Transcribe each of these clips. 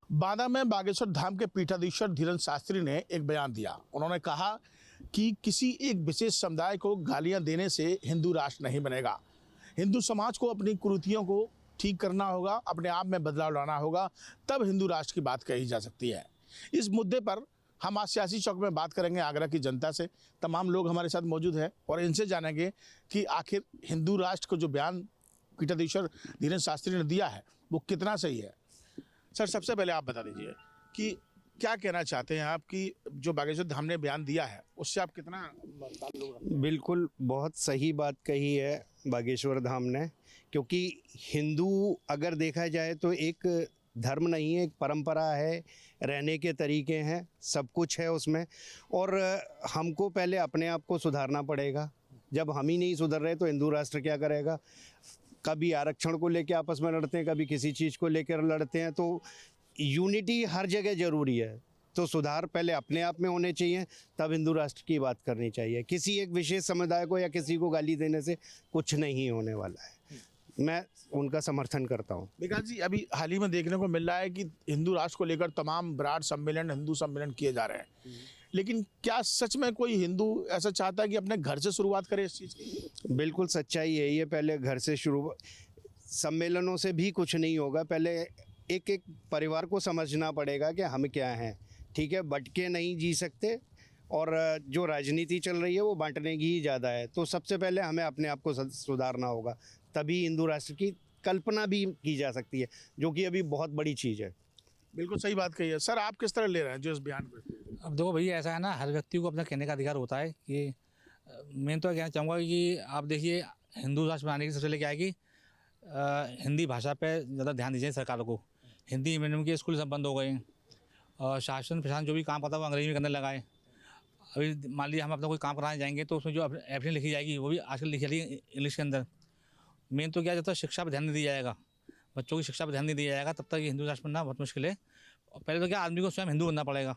बांदा में बागेश्वर धाम के पीठाधीश्वर धीरेन्द्र शास्त्री ने एक बयान दिया। उन्होंने कहा कि किसी एक विशेष समुदाय को गालियां देने से हिंदू राष्ट्र नहीं बनेगा। हिंदू समाज को अपनी कुरीतियों को ठीक करना होगा, अपने आप में बदलाव लाना होगा, तब हिंदू राष्ट्र की बात कही जा सकती है। इस मुद्दे पर हम आज सियासी चौक में बात करेंगे आगरा की जनता से। तमाम लोग हमारे साथ मौजूद हैं और इनसे जानेंगे कि आखिर हिंदू राष्ट्र को जो बयान पीठाधीश्वर धीरेन्द्र शास्त्री ने दिया है वो कितना सही है। सर, सबसे पहले आप बता दीजिए कि क्या कहना चाहते हैं आप कि जो बागेश्वर धाम ने बयान दिया है उससे आप कितना ताल्लुक रखते हैं? बिल्कुल, बहुत सही बात कही है बागेश्वर धाम ने, क्योंकि हिंदू अगर देखा जाए तो एक धर्म नहीं है, एक परंपरा है, रहने के तरीके हैं, सब कुछ है उसमें। और हमको पहले अपने आप को सुधारना पड़ेगा। जब हम ही नहीं सुधर रहे तो हिंदू राष्ट्र क्या करेगा। कभी आरक्षण को लेकर आपस में लड़ते हैं, कभी किसी चीज़ को लेकर लड़ते हैं। तो यूनिटी हर जगह ज़रूरी है। तो सुधार पहले अपने आप में होने चाहिए, तब हिंदू राष्ट्र की बात करनी चाहिए। किसी एक विशेष समुदाय को या किसी को गाली देने से कुछ नहीं होने वाला है। मैं उनका समर्थन करता हूँ। विकास जी, अभी हाल ही में देखने को मिल रहा है कि हिंदू राष्ट्र को लेकर तमाम विराट सम्मेलन, हिंदू सम्मेलन किए जा रहे हैं, लेकिन क्या सच में कोई हिंदू ऐसा चाहता है कि अपने घर से शुरुआत करे इस चीज़ की? बिल्कुल सच्चाई है ये। पहले घर से शुरू, सम्मेलनों से भी कुछ नहीं होगा। पहले एक एक परिवार को समझना पड़ेगा कि हम क्या हैं। ठीक है, बट के नहीं जी सकते, और जो राजनीति चल रही है वो बांटने की ही ज़्यादा है। तो सबसे पहले हमें अपने आप को सुधारना होगा, तभी हिंदू राष्ट्र की कल्पना भी की जा सकती है, जो कि अभी बहुत बड़ी चीज़ है। बिल्कुल सही बात कही है। सर, आप किस तरह ले रहे हैं जो इस बयान पर? अब देखो भैया, ऐसा है ना, हर व्यक्ति को अपना कहने का अधिकार होता है कि मैं तो कहना चाहूँगा कि आप देखिए, हिंदू राष्ट्र बनाने की सबसे पहले क्या है कि हिंदी भाषा पे ज़्यादा ध्यान दीजिए सरकार को। हिंदी मीडियम के स्कूल सब बंद हो गए और शासन प्रशासन जो भी काम करता है वो अंग्रेजी में करने लगा है। अभी मान लीजिए हम अपना कोई काम कराने जाएंगे तो उसमें जो एप्लीकेशन लिखी जाएगी वो भी आजकल लिखी जाती है इंग्लिश के अंदर। मेन तो क्या, जब तक शिक्षा पर ध्यान नहीं दिया जाएगा, बच्चों की शिक्षा पर ध्यान नहीं दिया जाएगा, तब तक ये हिंदू राष्ट्र बनना बहुत मुश्किल है। और पहले तो क्या, आदमी को स्वयं हिंदू बनना पड़ेगा,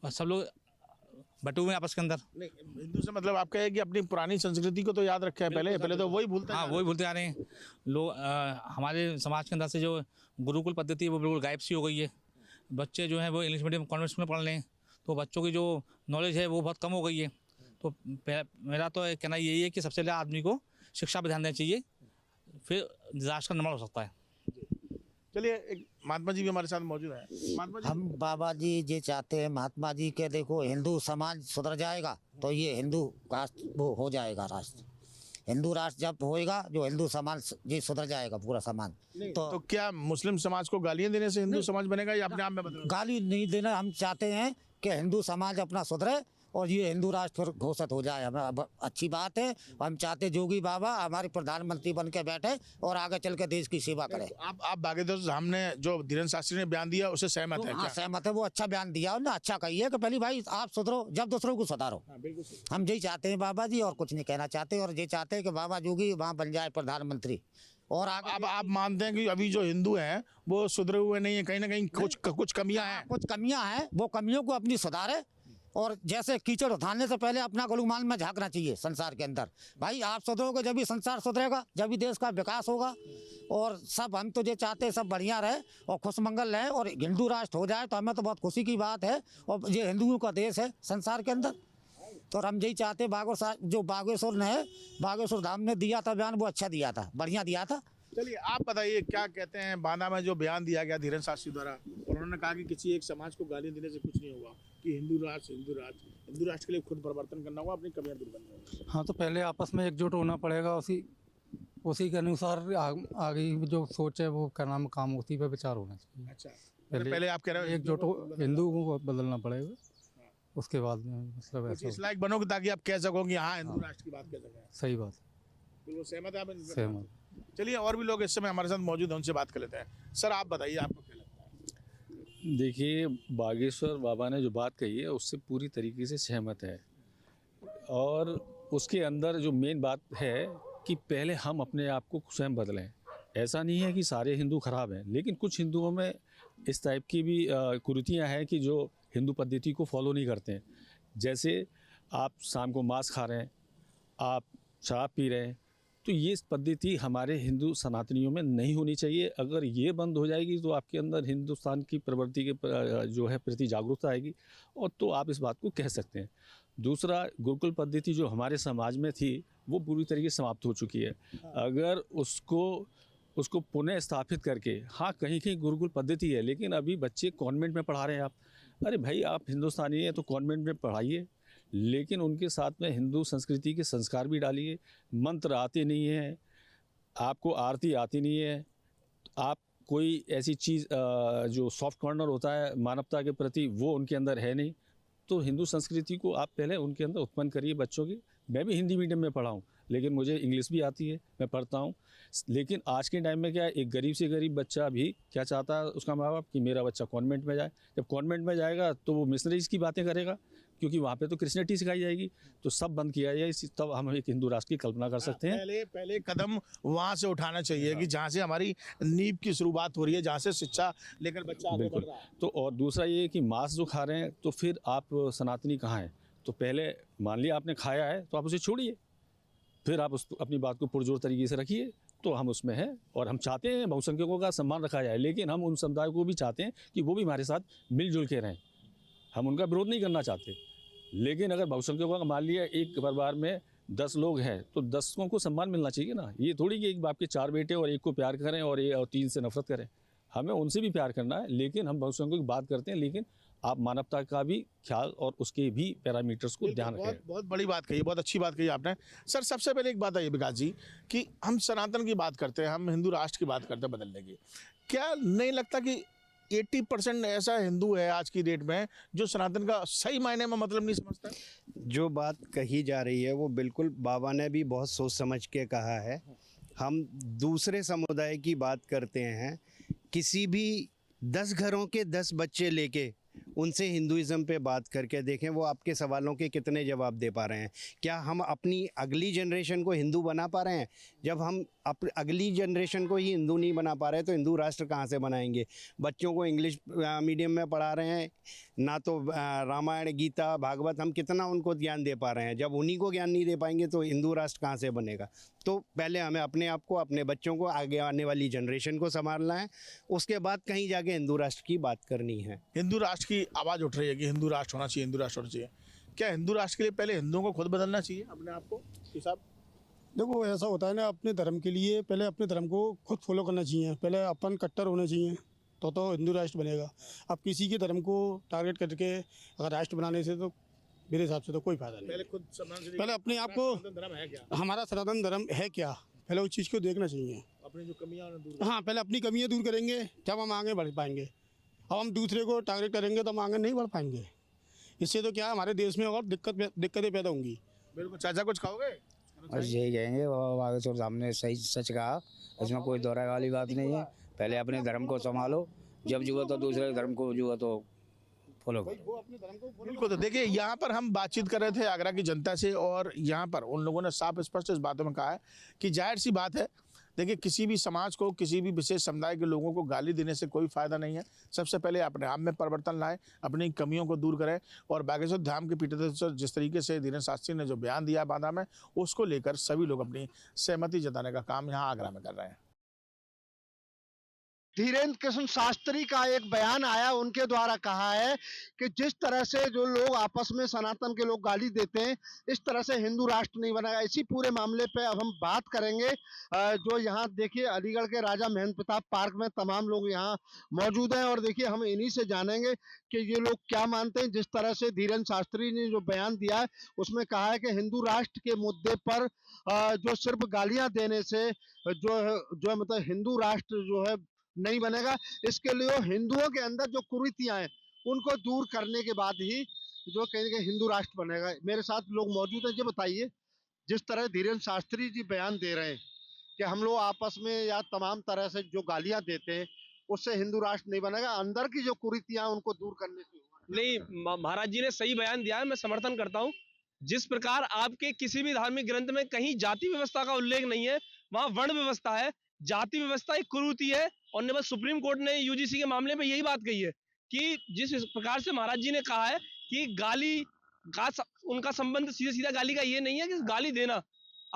और सब लोग बटे हुए हैं आपस के अंदर। नहीं, हिंदू से मतलब आप कहें कि अपनी पुरानी संस्कृति को तो याद रखे है। पहले तो वही भूलते हैं। हाँ, वही भूलते आ रहे हैं लोग। हमारे समाज के अंदर से जो गुरुकुल पद्धति है वो बिल्कुल गायब सी हो गई है। बच्चे जो हैं वो इंग्लिश मीडियम कॉन्वेंट स्कूल में पढ़ रहे हैं, तो बच्चों की जो नॉलेज है वो बहुत कम हो गई है। तो मेरा तो कहना यही है कि सबसे पहले आदमी को शिक्षा पर ध्यान देना चाहिए, फिर राष्ट्र का निर्माण हो सकता है। चलिए, एक महात्मा जी भी हमारे साथ मौजूद है। महात्मा जी, हम बाबा जी ये चाहते हैं महात्मा जी के, देखो हिंदू समाज सुधर जाएगा तो ये हिंदू राष्ट्र वो हो जाएगा। राष्ट्र हिंदू राष्ट्र जब होएगा, जो हिंदू समाज ये सुधर जाएगा पूरा समाज। तो क्या मुस्लिम समाज को गालियां देने से हिंदू समाज बनेगा या अपने आप में बदलेगा? गाली नहीं देना, हम चाहते हैं कि हिंदू समाज अपना सुधरे और ये हिंदू राष्ट्र फिर घोषित हो जाए। हमें अच्छी बात है। हम चाहते जोगी बाबा हमारे प्रधानमंत्री बन के बैठे और आगे चल के देश की सेवा करें। आप बागेश्वर धाम ने जो धीरेन्द्र शास्त्री ने बयान दिया उससे सहमत है? हाँ, सहमत है। वो अच्छा बयान दिया उन्होंने, अच्छा कही है कि पहली भाई आप सुधरो जब दूसरों को सुधारो। हम यही चाहते हैं बाबा जी, और कुछ नहीं कहना चाहते। और ये चाहते हैं कि बाबा जोगी वहाँ बन जाए प्रधानमंत्री। और अब आप मानते हैं कि अभी जो हिंदू हैं वो सुधरे हुए नहीं है, कहीं ना कहीं कुछ कमियां हैं? कुछ कमियां हैं, वो कमियों को अपनी सुधारे। और जैसे कीचड़ उठाने से पहले अपना गुलुमान में झांकना चाहिए संसार के अंदर। भाई आप सुधरोगे जब भी संसार सुधरेगा, जब भी देश का विकास होगा। और सब हम तो ये चाहते हैं सब बढ़िया रहे और खुशमंगल रहे और हिंदू राष्ट्र हो जाए तो हमें तो बहुत खुशी की बात है। और ये हिंदुओं का देश है संसार के अंदर। तो हम यही चाहते हैं, जो बागेश्वर धाम ने दिया था बयान, वो अच्छा दिया था, बढ़िया दिया था। चलिए, आप बताइए क्या कहते हैं। बांदा में जो बयान दिया गया धीरेन्द्र शास्त्री द्वारा, उन्होंने कहा कि किसी एक समाज को गाली देने से कुछ नहीं होगा, कि हिंदू राष्ट्र के लिए खुद परिवर्तन करना होगा, अपनी कमियां दूर करनी होगी। हाँ, तो पहले आपस में एकजुट होना पड़ेगा। उसी के अनुसार आगे जो सोच है वो करना, काम उसी पे विचार होना चाहिए। अच्छा, पहले आप कह रहे हो एकजुट हिंदू को बदलना पड़ेगा, उसके बाद में मतलब ऐसा इस लायक बनोगे ताकि आप कह सको कि हाँ, हिंदू राष्ट्र की बात कह सकें। सही बात है। बिल्कुल सहमत है आप? सहमत। चलिए, और भी लोग इस समय हमारे साथ मौजूद हैं, उनसे बात कर लेते हैं। सर, आप बताइए आपको क्या लगता है? देखिए, बागेश्वर बाबा ने जो बात कही है उससे पूरी तरीके से सहमत है। और उसके अंदर जो मेन बात है कि पहले हम अपने आप को स्वयं बदलें। ऐसा नहीं है कि सारे हिंदू खराब हैं, लेकिन कुछ हिंदुओं में इस टाइप की भी कुरीतियाँ हैं कि जो हिंदू पद्धति को फॉलो नहीं करते हैं। जैसे आप शाम को मांस खा रहे हैं, आप शराब पी रहे हैं, तो ये पद्धति हमारे हिंदू सनातनियों में नहीं होनी चाहिए। अगर ये बंद हो जाएगी तो आपके अंदर हिंदुस्तान की प्रवृत्ति के जो है प्रति जागरूकता आएगी, और तो आप इस बात को कह सकते हैं। दूसरा, गुरुकुल पद्धति जो हमारे समाज में थी वो पूरी तरीके से समाप्त हो चुकी है। अगर उसको पुनः स्थापित करके, हाँ कहीं कहीं गुरुकुल पद्धति है, लेकिन अभी बच्चे कॉन्वेंट में पढ़ा रहे हैं आप। अरे भाई, आप हिंदुस्तानी हैं तो कॉन्वेंट में पढ़ाइए, लेकिन उनके साथ में हिंदू संस्कृति के संस्कार भी डालिए। मंत्र आते नहीं हैं, आपको आरती आती नहीं है, आप कोई ऐसी चीज़ जो सॉफ्ट कॉर्नर होता है मानवता के प्रति वो उनके अंदर है नहीं। तो हिंदू संस्कृति को आप पहले उनके अंदर उत्पन्न करिए बच्चों की। मैं भी हिंदी मीडियम में पढ़ा हूँ, लेकिन मुझे इंग्लिश भी आती है, मैं पढ़ता हूँ। लेकिन आज के टाइम में क्या है, एक गरीब से गरीब बच्चा भी क्या चाहता है उसका माँ बाप कि मेरा बच्चा कॉन्वेंट में जाए। जब कॉन्वेंट में जाएगा तो वो मिशनरीज की बातें करेगा, क्योंकि वहाँ पे तो क्रिश्चियनिटी सिखाई जाएगी। तो सब बंद किया जाए, तब हम एक हिंदू राष्ट्र की कल्पना कर सकते हैं। पहले कदम वहाँ से उठाना चाहिए कि जहाँ से हमारी नींव की शुरुआत हो रही है, जहाँ से शिक्षा लेकर बच्चा आगे बढ़ बिल्कुल। रहा है। तो और दूसरा ये कि मांस जो खा रहे हैं, तो फिर आप सनातनी कहाँ हैं? तो पहले मान लिया आपने खाया है तो आप उसे छोड़िए, फिर आप उस अपनी बात को पुरजोर तरीके से रखिए। तो हम उसमें हैं और हम चाहते हैं बहुसंख्यकों का सम्मान रखा जाए, लेकिन हम उन समुदाय को भी चाहते हैं कि वो भी हमारे साथ मिलजुल के रहें। हम उनका विरोध नहीं करना चाहते, लेकिन अगर बहुसंख्यकों का मान लिया एक परिवार में 10 लोग हैं तो 10 को सम्मान मिलना चाहिए ना। ये थोड़ी कि एक बाप के 4 बेटे और एक को प्यार करें और 3 से नफरत करें। हमें उनसे भी प्यार करना है, लेकिन हम बहुसंख्यकों की बात करते हैं, लेकिन आप मानवता का भी ख्याल और उसके भी पैरामीटर्स को ध्यान रखें। बहुत बड़ी बात कही, बहुत अच्छी बात कही आपने। सर, सबसे पहले एक बात है विकास जी कि हम सनातन की बात करते हैं, हम हिंदू राष्ट्र की बात करते हैं बदलने की। क्या नहीं लगता कि 80% ऐसा हिंदू है आज की डेट में जो सनातन का सही मायने में मतलब नहीं समझता है? जो बात कही जा रही है वो बिल्कुल बाबा ने भी बहुत सोच समझ के कहा है। हम दूसरे समुदाय की बात करते हैं, किसी भी 10 घरों के 10 बच्चे लेके उनसे हिंदुइज्म पे बात करके देखें, वो आपके सवालों के कितने जवाब दे पा रहे हैं। क्या हम अपनी अगली जनरेशन को हिंदू बना पा रहे हैं? जब हम अगली जनरेशन को ही हिंदू नहीं बना पा रहे तो हिंदू राष्ट्र कहाँ से बनाएंगे? बच्चों को इंग्लिश मीडियम में पढ़ा रहे हैं, ना तो रामायण गीता भागवत हम कितना उनको ज्ञान दे पा रहे हैं। जब उन्हीं को ज्ञान नहीं दे पाएंगे तो हिंदू राष्ट्र कहाँ से बनेगा? तो पहले हमें अपने आप को, अपने बच्चों को, आगे आने वाली जनरेशन को संभालना है, उसके बाद कहीं जाके हिंदू राष्ट्र की बात करनी है। हिंदू राष्ट्र की आवाज़ उठ रही है कि हिंदू राष्ट्र होना चाहिए, हिंदू राष्ट्र होना चाहिए। क्या हिंदू राष्ट्र के लिए पहले हिंदुओं को खुद बदलना चाहिए अपने आप को? साहब, देखो ऐसा होता है ना, अपने धर्म के लिए पहले अपने धर्म को खुद फॉलो करना चाहिए। पहले अपन कट्टर होने चाहिए तो हिंदू राष्ट्र बनेगा। अब किसी के धर्म को टारगेट करके अगर राष्ट्र बनाने से तो मेरे हिसाब से तो कोई फायदा नहीं। पहले खुद सम्मान से पहले अपने आप को, धर्म है क्या, हमारा सनातन धर्म है क्या, पहले उस चीज़ को देखना चाहिए। अपनी जो कमियां उन्हें दूर। हाँ, पहले अपनी कमियाँ दूर करेंगे जब हम आगे बढ़ पाएंगे। अब हम दूसरे को टारगेट करेंगे तो हम आगे नहीं बढ़ पाएंगे। इससे तो क्या हमारे देश में और दिक्कतें पैदा होंगी। बिल्कुल। चाचा कुछ खाओगे? बस यही कहेंगे, बाबा बागेश्वर साहब ने सही सच कहा, इसमें कोई दोहराए वाली बात नहीं है। पहले अपने धर्म को संभालो, जब जरूरत हो दूसरे धर्म को जरूरत हो फॉलो करो। बिल्कुल। तो देखिए, यहाँ पर हम बातचीत कर रहे थे आगरा की जनता से, और यहाँ पर उन लोगों ने साफ स्पष्ट इस बातों में कहा है कि जाहिर सी बात है, देखिए किसी भी समाज को, किसी भी विशेष समुदाय के लोगों को गाली देने से कोई फायदा नहीं है। सबसे पहले अपने आप में परिवर्तन लाएं, अपनी कमियों को दूर करें। और बागेश्वर धाम के पीठाधीश्वर जिस तरीके से धीरेन्द्र शास्त्री ने जो बयान दिया बांदा में, उसको लेकर सभी लोग अपनी सहमति जताने का काम यहाँ आगरा में कर रहे हैं। धीरेन्द्र कृष्ण शास्त्री का एक बयान आया, उनके द्वारा कहा है कि जिस तरह से जो लोग आपस में सनातन के लोग गाली देते हैं, इस तरह से हिंदू राष्ट्र नहीं बनेगा। इसी पूरे मामले पे अब हम बात करेंगे। जो यहाँ देखिए अलीगढ़ के राजा महेंद्र प्रताप पार्क में तमाम लोग यहाँ मौजूद हैं, और देखिए हम इन्हीं से जानेंगे कि ये लोग क्या मानते हैं। जिस तरह से धीरेन्द्र शास्त्री ने जो बयान दिया है उसमें कहा है कि हिंदू राष्ट्र के मुद्दे पर जो सिर्फ गालियां देने से जो मतलब हिंदू राष्ट्र जो है नहीं बनेगा। इसके लिए हिंदुओं के अंदर जो कुरीतियां हैं उनको दूर करने के बाद ही जो कहेंगे हिंदू राष्ट्र बनेगा। मेरे साथ लोग मौजूद हैं। ये बताइए, जिस तरह धीरेन्द्र शास्त्री जी बयान दे रहे हैं कि हम लोग आपस में या तमाम तरह से जो गालियां देते हैं उससे हिंदू राष्ट्र नहीं बनेगा, अंदर की जो कुरीतियां उनको दूर करने से होगा। नहीं, महाराज जी ने सही बयान दिया है, मैं समर्थन करता हूँ। जिस प्रकार आपके किसी भी धार्मिक ग्रंथ में कहीं जाति व्यवस्था का उल्लेख नहीं है, वहां वर्ण व्यवस्था है। जाति व्यवस्था एक कुरीति है, और न बस सुप्रीम कोर्ट ने यूजीसी के मामले में यही बात कही है कि जिस प्रकार से महाराज जी ने कहा है कि गाली का उनका संबंध सीधा सीधा गाली का ये नहीं है कि गाली देना।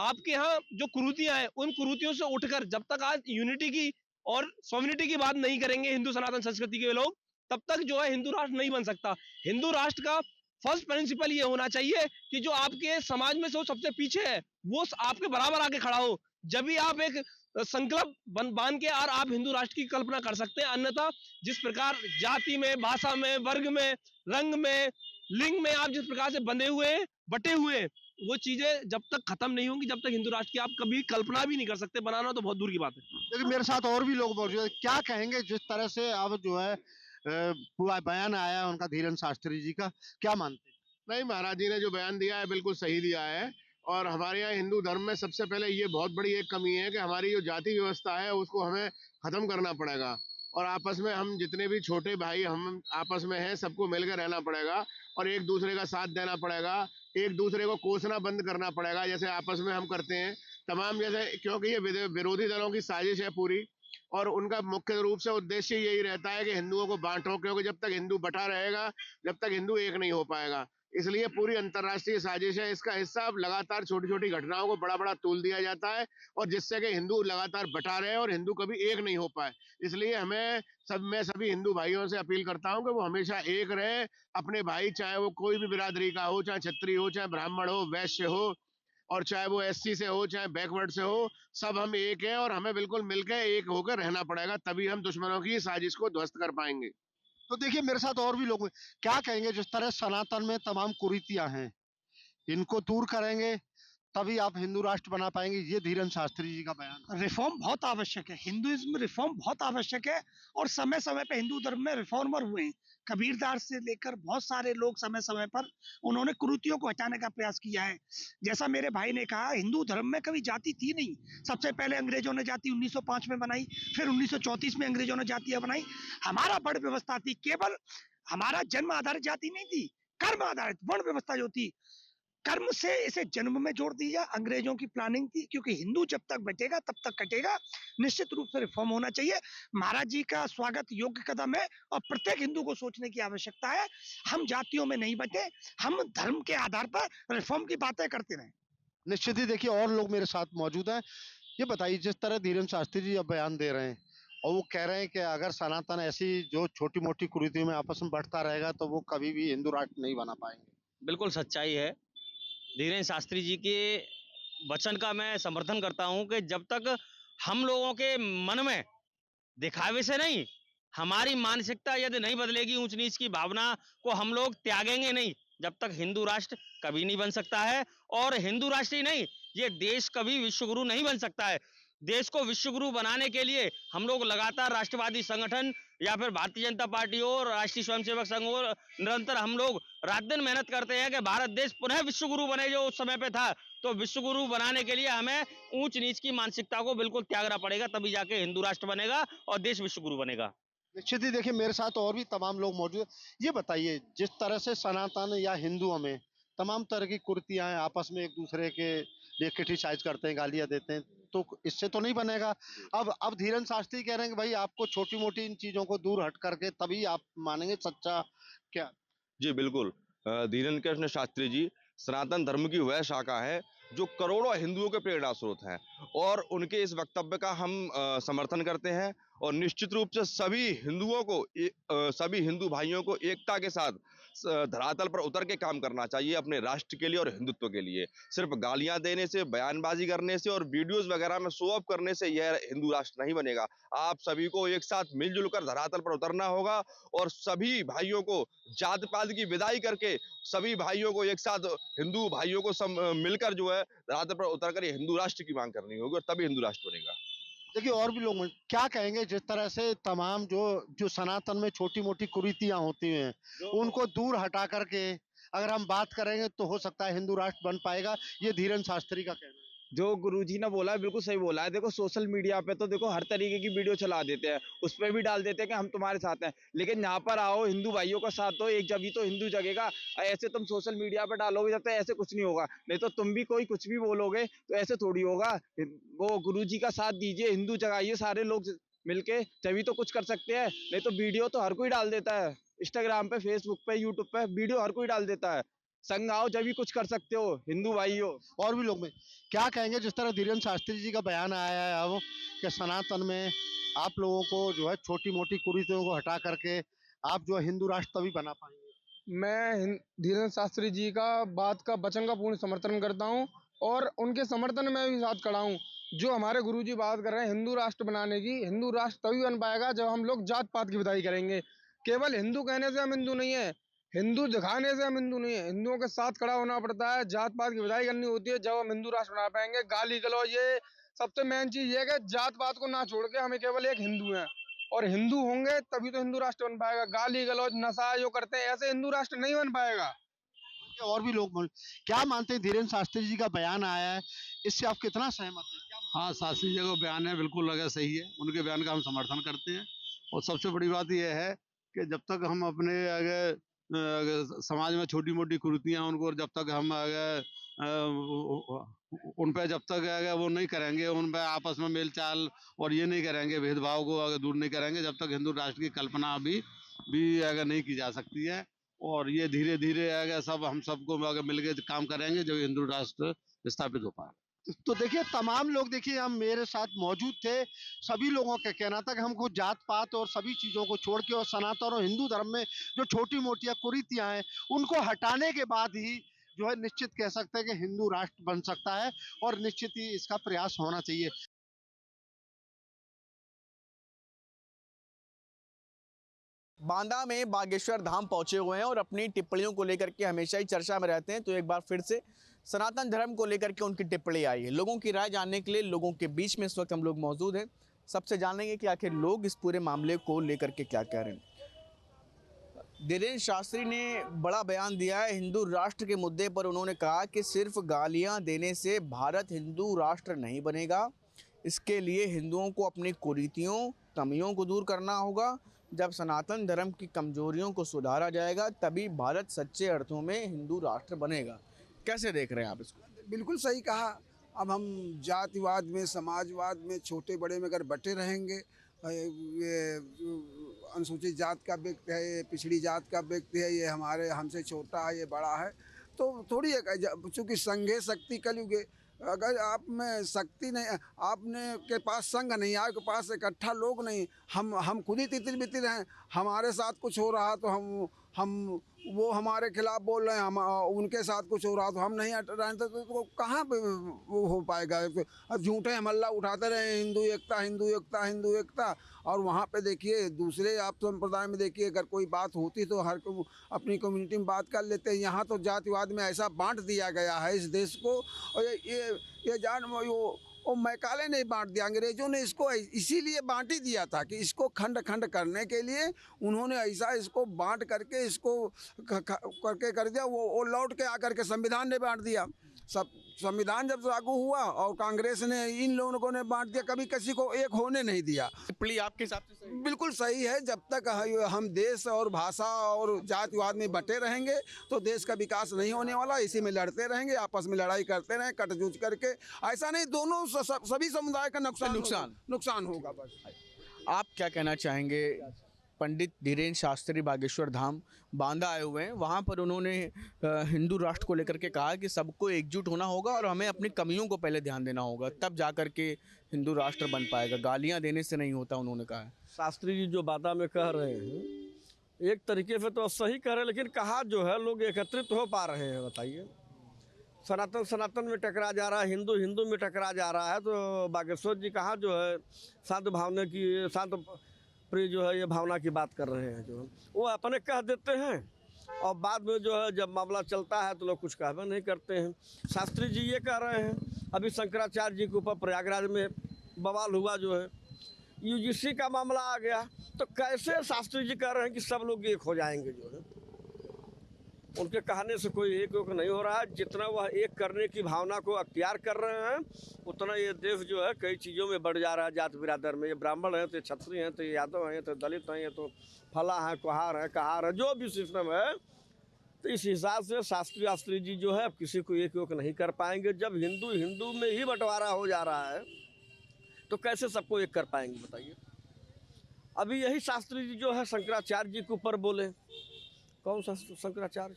आपके यहाँ जो कुरीतियां हैं उन कुरीतियों से उठकर जब तक आज यूनिटी की और सोविनिटी की बात नहीं करेंगे हिंदू सनातन संस्कृति के लोग, तब तक जो है हिंदू राष्ट्र नहीं बन सकता। हिंदू राष्ट्र का फर्स्ट प्रिंसिपल ये होना चाहिए कि जो आपके समाज में से वो सबसे पीछे है वो आपके बराबर आके खड़ा हो। जब भी आप एक संकल्प बांध के और आप हिंदू राष्ट्र की कल्पना कर सकते हैं। अन्यथा जिस प्रकार जाति में, भाषा में, वर्ग में, रंग में, लिंग में आप जिस प्रकार से बंधे हुए हैं, बटे हुए हैं, वो चीजें जब तक खत्म नहीं होंगी, जब तक हिंदू राष्ट्र की आप कभी कल्पना भी नहीं कर सकते। बनाना तो बहुत दूर की बात है। लेकिन मेरे साथ और भी लोग मौजूद हैं, क्या कहेंगे जिस तरह से अब जो है पूरा बयान आया है उनका धीरेन्द्र शास्त्री जी का, क्या मानते हैं? नहीं, महाराज जी ने जो बयान दिया है बिल्कुल सही दिया है। और हमारे यहाँ हिंदू धर्म में सबसे पहले ये बहुत बड़ी एक कमी है कि हमारी जो जाति व्यवस्था है उसको हमें खत्म करना पड़ेगा और आपस में हम जितने भी छोटे भाई हम आपस में हैं सबको मिलकर रहना पड़ेगा और एक दूसरे का साथ देना पड़ेगा, एक दूसरे को कोसना बंद करना पड़ेगा जैसे आपस में हम करते हैं तमाम, जैसे क्योंकि ये विरोधी दलों की साजिश है पूरी और उनका मुख्य रूप से उद्देश्य यही रहता है कि हिंदुओं को बांटो, क्योंकि जब तक हिंदू बटा रहेगा जब तक हिंदू एक नहीं हो पाएगा। इसलिए पूरी अंतर्राष्ट्रीय साजिश है। इसका हिस्सा अब लगातार छोटी छोटी घटनाओं को बड़ा बड़ा तूल दिया जाता है और जिससे कि हिंदू लगातार बटा रहे और हिंदू कभी एक नहीं हो पाए। इसलिए मैं सभी हिंदू भाइयों से अपील करता हूं कि वो हमेशा एक रहे, अपने भाई चाहे वो कोई भी बिरादरी का हो, चाहे क्षत्रिय हो, चाहे ब्राह्मण हो, वैश्य हो और चाहे वो एससी से हो, चाहे बैकवर्ड से हो, सब हम एक हैं और हमें बिल्कुल मिलकर एक होकर रहना पड़ेगा, तभी हम दुश्मनों की साजिश को ध्वस्त कर पाएंगे। तो देखिए मेरे साथ और भी लोग हैं, क्या कहेंगे जिस तरह सनातन में तमाम कुरीतियां हैं इनको दूर करेंगे तभी आप हिंदू राष्ट्र बना पाएंगे, ये धीरेन्द्र शास्त्री जी का बयान। रिफॉर्म बहुत आवश्यक है, हिंदुइज्म में रिफॉर्म बहुत आवश्यक है और समय समय पे हिंदू धर्म में रिफॉर्मर हुए हैं। कबीरदास से लेकर बहुत सारे लोग समय समय पर उन्होंने कुरीतियों को हटाने का प्रयास किया है। जैसा मेरे भाई ने कहा, हिंदू धर्म में कभी जाति थी नहीं। सबसे पहले अंग्रेजों ने जाति 1905 में बनाई, फिर 1934 में अंग्रेजों ने जातियां बनाई। हमारा वर्ण व्यवस्था थी, केवल हमारा जन्म आधारित जाति नहीं थी, कर्म आधारित वर्ण व्यवस्था जो थी, कर्म से इसे जन्म में जोड़ दिया। अंग्रेजों की प्लानिंग थी, क्योंकि हिंदू जब तक बचेगा तब तक कटेगा। निश्चित रूप से रिफॉर्म होना चाहिए। महाराज जी का स्वागत योग्य कदम है और प्रत्येक हिंदू को सोचने की आवश्यकता है। हम जातियों में नहीं बटे, हम धर्म के आधार पर रिफॉर्म की बातें करते रहें। निश्चित ही देखिए और लोग मेरे साथ मौजूद हैं। ये बताइए जिस तरह धीरेन्द्र शास्त्री जी अब बयान दे रहे हैं और वो कह रहे हैं कि अगर सनातन ऐसी जो छोटी मोटी कुरीतियों में आपस में बढ़ता रहेगा तो वो कभी भी हिंदू राष्ट्र नहीं बना पाएंगे। बिल्कुल सच्चाई है। धीरेन्द्र शास्त्री जी के वचन का मैं समर्थन करता हूं कि जब तक हम लोगों के मन में दिखावे से नहीं, हमारी मानसिकता यदि नहीं बदलेगी, ऊंच नीच की भावना को हम लोग त्यागेंगे नहीं, जब तक हिंदू राष्ट्र कभी नहीं बन सकता है। और हिंदू राष्ट्र ही नहीं, ये देश कभी विश्वगुरु नहीं बन सकता है। देश को विश्वगुरु बनाने के लिए हम लोग लगातार राष्ट्रवादी संगठन या फिर भारतीय जनता पार्टी हो, राष्ट्रीय स्वयंसेवक संघ हो, निरंतर हम लोग रात दिन मेहनत करते हैं कि भारत देश पुनः विश्वगुरु बने जो उस समय पे था। तो विश्वगुरु बनाने के लिए हमें ऊंच नीच की मानसिकता को बिल्कुल त्यागना पड़ेगा, तभी जाके हिंदू राष्ट्र बनेगा और देश विश्वगुरु बनेगा। निश्चित ही देखिए मेरे साथ और भी तमाम लोग मौजूद हैं। ये बताइए जिस तरह से सनातन या हिंदुओं में तमाम तरह की कुरीतियां हैं, आपस में एक दूसरे के लिए क्रिटिसाइज करते हैं, गालियां देते हैं, तो इससे तो नहीं बनेगा। अब धीरेन्द्र शास्त्री कह रहे हैं कि भाई आपको छोटी मोटी इन चीजों को दूर हट करके तभी आप मानेंगे सच्चा क्या। जी बिल्कुल, धीरेन्द्र कृष्ण शास्त्री जी सनातन धर्म की वह शाखा है जो करोड़ों हिंदुओं के प्रेरणा स्रोत हैं और उनके इस वक्तव्य का हम समर्थन करते हैं और निश्चित रूप से सभी हिंदुओं को सभी हिंदू भाइयों को एकता के साथ धरातल पर उतर के काम करना चाहिए अपने राष्ट्र के लिए और हिंदुत्व के लिए। सिर्फ गालियां देने से, बयानबाजी करने से और वीडियोस वगैरह में शो ऑफ करने से यह हिंदू राष्ट्र नहीं बनेगा। आप सभी को एक साथ मिलजुल कर धरातल पर उतरना होगा और सभी भाइयों को जात पात की विदाई करके सभी भाइयों को एक साथ हिंदू भाइयों को मिलकर जो है धरातल पर उतर कर हिंदू राष्ट्र की मांग करनी होगी और तभी हिंदू राष्ट्र बनेगा। देखिए और भी लोग क्या कहेंगे जिस तरह से तमाम जो सनातन में छोटी मोटी कुरीतियां होती हैं उनको दूर हटा करके अगर हम बात करेंगे तो हो सकता है हिंदू राष्ट्र बन पाएगा, ये धीरेन्द्र शास्त्री का कहना है। जो गुरुजी ने बोला है बिल्कुल सही बोला है। देखो सोशल मीडिया पे तो देखो हर तरीके की वीडियो चला देते हैं, उस पर भी डाल देते हैं कि हम तुम्हारे साथ हैं, लेकिन यहाँ पर आओ हिंदू भाइयों का साथ दो, एक जब तो हिंदू जगेगा। ऐसे तुम सोशल मीडिया पे डालोगे जब तक ऐसे कुछ नहीं होगा, नहीं तो तुम भी कोई कुछ भी बोलोगे तो ऐसे थोड़ी होगा। वो गुरुजी का साथ दीजिए, हिंदू जगाइए सारे लोग मिलके, तभी तो कुछ कर सकते हैं। नहीं तो वीडियो तो हर कोई डाल देता है, इंस्टाग्राम पे, फेसबुक पे, यूट्यूब पे वीडियो हर कोई डाल देता है। संग आओ जब भी कुछ कर सकते हो हिंदू भाइयों। और भी लोग में क्या कहेंगे जिस तरह धीरेन्द्र शास्त्री जी का बयान आया है अब कि सनातन में आप लोगों को जो है छोटी मोटी कुरीतियों को हटा करके आप जो है हिंदू राष्ट्र तभी बना पाएंगे। मैं धीरेन्द्र शास्त्री जी का बात का वचन का पूर्ण समर्थन करता हूं और उनके समर्थन में भी साथ खड़ा हूं। जो हमारे गुरुजी बात कर रहे हैं हिंदू राष्ट्र बनाने की, हिंदू राष्ट्र तभी बन पाएगा जब हम लोग जात पात की विदाई करेंगे। केवल हिंदू कहने से हम हिंदू नहीं है, हिंदू दिखाने से हम हिंदू नहीं है। हिंदुओं के साथ खड़ा होना पड़ता है, जात पात की विदाई करनी होती है, जब हम हिंदू राष्ट्र बना पाएंगे। गाली गलौज, ये सबसे मेन चीज ये है कि जात पात को ना छोड़ के हमें केवल एक हिंदू है, और हिंदू होंगे तभी तो हिंदू राष्ट्र बन पाएगा। गाली गलौज नशा जो करते हैं ऐसे हिंदू राष्ट्र नहीं बन पाएगा। और भी लोग क्या मानते हैं धीरेन्द्र शास्त्री जी का बयान आया है, इससे आप कितना सहमत हैं? हाँ, शास्त्री जी का बयान है बिल्कुल लगा सही है, उनके बयान का हम समर्थन करते हैं। और सबसे बड़ी बात यह है कि जब तक हम अपने अगर समाज में छोटी मोटी कुरीतियाँ उनको जब तक हम अगर उन पर जब तक अगर वो नहीं करेंगे, उन पर आपस में मेल चाल और ये नहीं करेंगे, भेदभाव को अगर दूर नहीं करेंगे, जब तक हिंदू राष्ट्र की कल्पना भी अगर नहीं की जा सकती है। और ये धीरे धीरे अगर सब हम सबको अगर मिलकर काम करेंगे जब हिंदू राष्ट्र स्थापित हो पाए। तो देखिए तमाम लोग देखिए हम मेरे साथ मौजूद थे, सभी लोगों का कहना था कि हमको जात पात और सभी चीज़ों को छोड़ के और सनातन और हिंदू धर्म में जो छोटी मोटी कुरीतियाँ हैं उनको हटाने के बाद ही जो है निश्चित कह सकते हैं कि हिंदू राष्ट्र बन सकता है और निश्चित ही इसका प्रयास होना चाहिए। बांदा में बागेश्वर धाम पहुंचे हुए हैं और अपनी टिप्पणियों को लेकर के हमेशा ही चर्चा में रहते हैं, तो एक बार फिर से सनातन धर्म को लेकर के उनकी टिप्पणी आई है। लोगों की राय जानने के लिए लोगों के बीच में इस वक्त हम लोग मौजूद हैं, सबसे जानेंगे कि आखिर लोग इस पूरे मामले को लेकर के क्या कह रहे हैं। धीरेन्द्र शास्त्री ने बड़ा बयान दिया है हिंदू राष्ट्र के मुद्दे पर। उन्होंने कहा कि सिर्फ गालियां देने से भारत हिंदू राष्ट्र नहीं बनेगा, इसके लिए हिंदुओं को अपनी कुरीतियों कमियों को दूर करना होगा। जब सनातन धर्म की कमजोरियों को सुधारा जाएगा तभी भारत सच्चे अर्थों में हिंदू राष्ट्र बनेगा। कैसे देख रहे हैं आप इसको? बिल्कुल सही कहा। अब हम जातिवाद में, समाजवाद में, छोटे बड़े में अगर बटे रहेंगे, ये अनुसूचित जात का व्यक्ति है, ये पिछड़ी जात का व्यक्ति है, ये हमसे छोटा है, ये बड़ा है, तो थोड़ी चूँकि संघे शक्ति कलयुग है। अगर आप में शक्ति नहीं, आपने के पास संघ नहीं, आपके पास इकट्ठा लोग नहीं, हम खुद ही तितिर बितिर हैं। हमारे साथ कुछ हो रहा तो हम वो हमारे खिलाफ बोल रहे हैं, हम उनके साथ कुछ हो रहा तो हम नहीं हट रहे, तो कहाँ पे वो हो पाएगा। अब झूठे हमला उठाते रहे हिंदू एकता हिंदू एकता हिंदू एकता, और वहाँ पे देखिए दूसरे आप संप्रदाय में देखिए अगर कोई बात होती तो हर को अपनी कम्युनिटी में बात कर लेते हैं। यहाँ तो जातिवाद में ऐसा बांट दिया गया है इस देश को, और ये जान वो मैकाले नहीं बांट दिया, अंग्रेजों ने इसको इसीलिए बांट ही दिया था कि इसको खंड खंड करने के लिए उन्होंने ऐसा इसको बांट करके इसको करके कर दिया। वो लौट के आकर के संविधान ने बांट दिया। सब संविधान जब लागू हुआ और कांग्रेस ने इन लोगों ने बांट दिया, कभी किसी को एक होने नहीं दिया। टिप्पणी आपके हिसाब से सही? बिल्कुल सही है। जब तक हम देश और भाषा और जातिवाद में बटे रहेंगे तो देश का विकास नहीं होने वाला। इसी में लड़ते रहेंगे, आपस में लड़ाई करते रहें, कटजूझ करके, ऐसा नहीं दोनों सभी समुदाय का नुकसान होगा। बस आप क्या कहना चाहेंगे? पंडित धीरेन्द्र शास्त्री बागेश्वर धाम बांदा आए हुए हैं, वहाँ पर उन्होंने हिंदू राष्ट्र को लेकर के कहा कि सबको एकजुट होना होगा और हमें अपनी कमियों को पहले ध्यान देना होगा, तब जा कर के हिंदू राष्ट्र बन पाएगा, गालियाँ देने से नहीं होता, उन्होंने कहा है। शास्त्री जी जो बातें में कह रहे हैं एक तरीके से तो सही कह रहे हैं, लेकिन कहाँ जो है लोग एकत्रित हो पा रहे हैं बताइए। सनातन में टकरा जा रहा है, हिंदू में टकरा जा रहा है, तो बागेश्वर जी कहाँ जो है शांत प्रिय जो है ये भावना की बात कर रहे हैं। जो वो अपने कह देते हैं और बाद में जो है जब मामला चलता है तो लोग कुछ कहवे नहीं करते हैं। शास्त्री जी ये कह रहे हैं, अभी शंकराचार्य जी के ऊपर प्रयागराज में बवाल हुआ, जो है यूजीसी का मामला आ गया, तो कैसे शास्त्री जी कह रहे हैं कि सब लोग एक हो जाएंगे। जो है उनके कहने से कोई एक नहीं हो रहा है। जितना वह एक करने की भावना को अख्तियार कर रहे हैं उतना ये देश जो है कई चीज़ों में बढ़ जा रहा है। जात बिरादर में ये ब्राह्मण हैं, तो क्षत्रिय हैं, तो यादव हैं, तो दलित हैं, तो फला है, कुहार है, कहार है, जो भी सिस्टम है। तो इस हिसाब से शास्त्री जी जो है अब किसी को एक नहीं कर पाएंगे। जब हिंदू में ही बंटवारा हो जा रहा है तो कैसे सबको एक कर पाएंगे बताइए। अभी यही शास्त्री जी जो है शंकराचार्य जी के ऊपर बोले। कौन सा शंकराचार्य?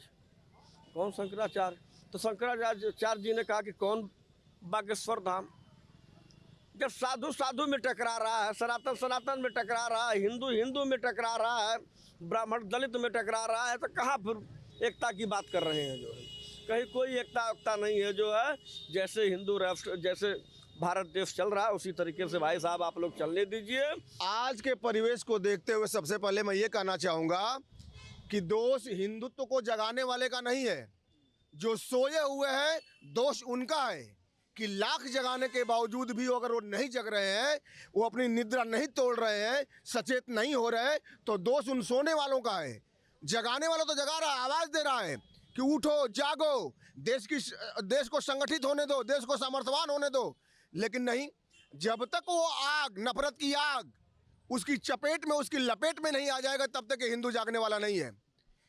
कौन शंकराचार्य? तो शंकराचार्य जी ने कहा कि कौन बागेश्वर धाम? जब साधु साधु में टकरा रहा है, सनातन सनातन में टकरा रहा है, हिंदू हिंदू में टकरा रहा है, ब्राह्मण दलित में टकरा रहा है, तो कहाँ फिर एकता की बात कर रहे हैं? जो है कहीं कोई एकता नहीं है। जो है जैसे हिंदू राष्ट्र, जैसे भारत देश चल रहा है उसी तरीके से भाई साहब आप लोग चलने दीजिए। आज के परिवेश को देखते हुए सबसे पहले मैं ये कहना चाहूँगा कि दोष हिंदुत्व को जगाने वाले का नहीं है, जो सोए हुए हैं दोष उनका है कि लाख जगाने के बावजूद भी अगर वो नहीं जग रहे हैं, वो अपनी निद्रा नहीं तोड़ रहे हैं, सचेत नहीं हो रहे, तो दोष उन सोने वालों का है। जगाने वाला तो जगा रहा है, आवाज़ दे रहा है कि उठो जागो, देश को संगठित होने दो, देश को सामर्थ्यवान होने दो, लेकिन नहीं, जब तक वो आग, नफरत की आग उसकी चपेट में, उसकी लपेट में नहीं आ जाएगा, तब तक ये हिंदू जागने वाला नहीं है।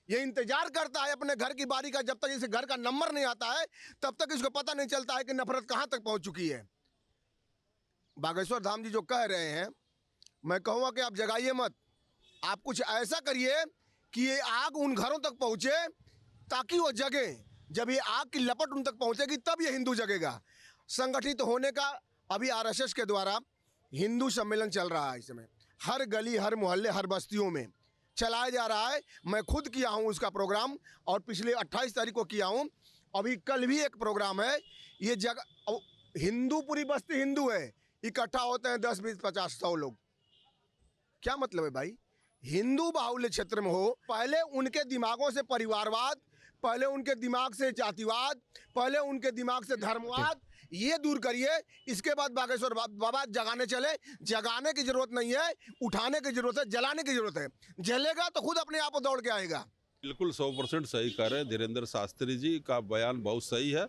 ये इंतजार करता है अपने घर की बारी का, जब तक इसे घर का नंबर नहीं आता है तब तक इसको पता नहीं चलता है कि नफरत कहाँ तक पहुँच चुकी है। बागेश्वर धाम जी जो कह रहे हैं, मैं कहूँगा कि आप जगाइए मत, आप कुछ ऐसा करिए कि ये आग उन घरों तक पहुँचे ताकि वो जगे। जब ये आग की लपट उन तक पहुँचेगी तब ये हिंदू जगेगा। संगठित होने का अभी आरएसएस के द्वारा हिंदू सम्मेलन चल रहा है, इस समय हर गली, हर मोहल्ले, हर बस्तियों में चलाया जा रहा है। मैं खुद किया हूँ उसका प्रोग्राम, और पिछले 28 तारीख को किया हूँ। अभी कल भी एक प्रोग्राम है। ये जगह हिंदू, पूरी बस्ती हिंदू है, इकट्ठा होते हैं 10, 20, 50, 100 लोग। क्या मतलब है भाई? हिंदू बाहुल्य क्षेत्र में हो, पहले उनके दिमागों से परिवारवाद, पहले उनके दिमाग से जातिवाद, पहले उनके दिमाग से धर्मवाद, ये दूर करिए। इसके बाद बागेश्वर बाबा जगाने चले। जगाने की जरूरत नहीं है, उठाने की जरूरत है, जलाने की जरूरत है। जलेगा तो खुद अपने आप दौड़ के आएगा। बिल्कुल 100% सही कह रहे हैं धीरेन्द्र शास्त्री जी का बयान बहुत सही है।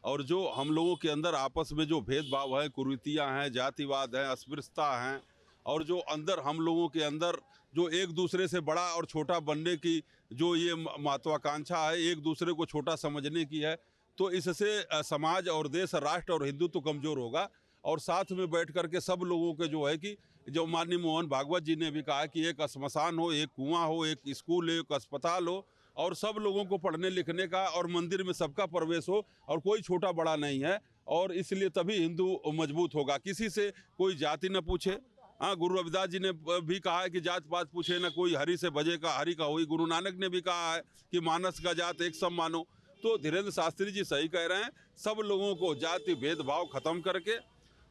और जो हम लोगों के अंदर आपस में जो भेदभाव है, कुरीतियाँ हैं, जातिवाद है, अस्पृश्यता हैं, और जो अंदर हम लोगों के अंदर जो एक दूसरे से बड़ा और छोटा बनने की जो ये महत्वाकांक्षा है, एक दूसरे को छोटा समझने की है, तो इससे समाज और देश, राष्ट्र और हिंदुत्व कमज़ोर होगा। और साथ में बैठ कर के सब लोगों के जो है कि जो माननीय मोहन भागवत जी ने भी कहा कि एक श्मशान हो, एक कुआं हो, एक स्कूल हो, एक अस्पताल हो, और सब लोगों को पढ़ने लिखने का, और मंदिर में सबका प्रवेश हो, और कोई छोटा बड़ा नहीं है। और इसलिए तभी हिंदू मजबूत होगा। किसी से कोई जाति न पूछे। हाँ, गुरु रविदास जी ने भी कहा है कि जात पात पूछे न कोई, हरि से भजे का हरि का होई। गुरु नानक ने भी कहा है कि मानस का जात एक सब मानो। तो धीरेन्द्र शास्त्री जी सही कह रहे हैं। सब लोगों को जाति भेदभाव खत्म करके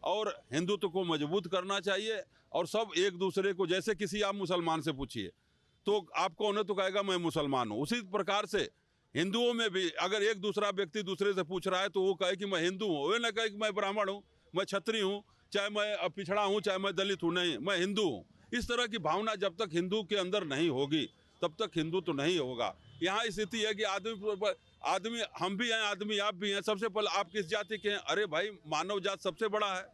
और हिंदुत्व को मजबूत करना चाहिए। और सब एक दूसरे को, जैसे किसी आप मुसलमान से पूछिए तो आपको उन्हें तो कहेगा मैं मुसलमान हूँ, उसी प्रकार से हिंदुओं में भी अगर एक दूसरा व्यक्ति दूसरे से पूछ रहा है तो वो कहे कि मैं हिंदू हूँ, वे न कहे कि मैं ब्राह्मण हूँ, मैं क्षत्रिय हूँ, चाहे मैं पिछड़ा हूँ, चाहे मैं दलित हूँ, नहीं, मैं हिंदू हूँ। इस तरह की भावना जब तक हिंदू के अंदर नहीं होगी तब तक हिंदू तो नहीं होगा। यहाँ स्थिति है कि आदमी हम भी हैं, आदमी आप भी हैं। सबसे पहले आप किस जाति के हैं? अरे भाई, मानव जात सबसे बड़ा है,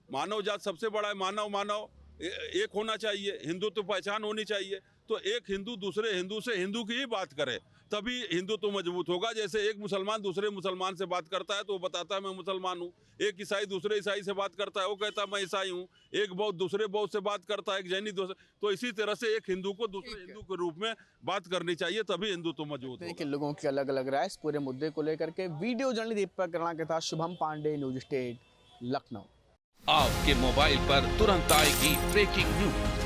मानव जात सबसे बड़ा है। मानव एक होना चाहिए, हिंदुत्व पहचान होनी चाहिए। तो एक हिंदू दूसरे हिंदू से हिंदू की ही बात करे तभी हिंदुत्व मजबूत होगा। जैसे एक मुसलमान दूसरे मुसलमान से बात करता है तो वो बताता है मैं मुसलमान हूँ। एक ईसाई दूसरे ईसाई से बात करता है, वो कहता है मैं ईसाई हूँ। एक बौद्ध दूसरे बौद्ध से बात करता है, एक जैनी दूसरे। तो इसी तरह से एक हिंदू को दूसरे हिंदू के रूप में बात करनी चाहिए, तभी हिंदुत्व मजबूत होगा। देखिए, लोगों की अलग अलग राय इस पूरे मुद्दे को लेकर के। वीडियो जर्नलिस्ट दीपक राणा के साथ शुभम पांडे, न्यूज स्टेट, लखनऊ। आपके मोबाइल पर तुरंत आएगी ब्रेकिंग न्यूज।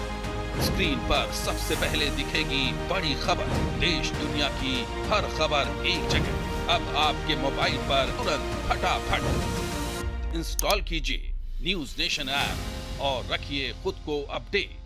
स्क्रीन पर सबसे पहले दिखेगी बड़ी खबर। देश दुनिया की हर खबर एक जगह। अब आपके मोबाइल पर तुरंत फटाफट इंस्टॉल कीजिए न्यूज नेशन ऐप और रखिए खुद को अपडेट।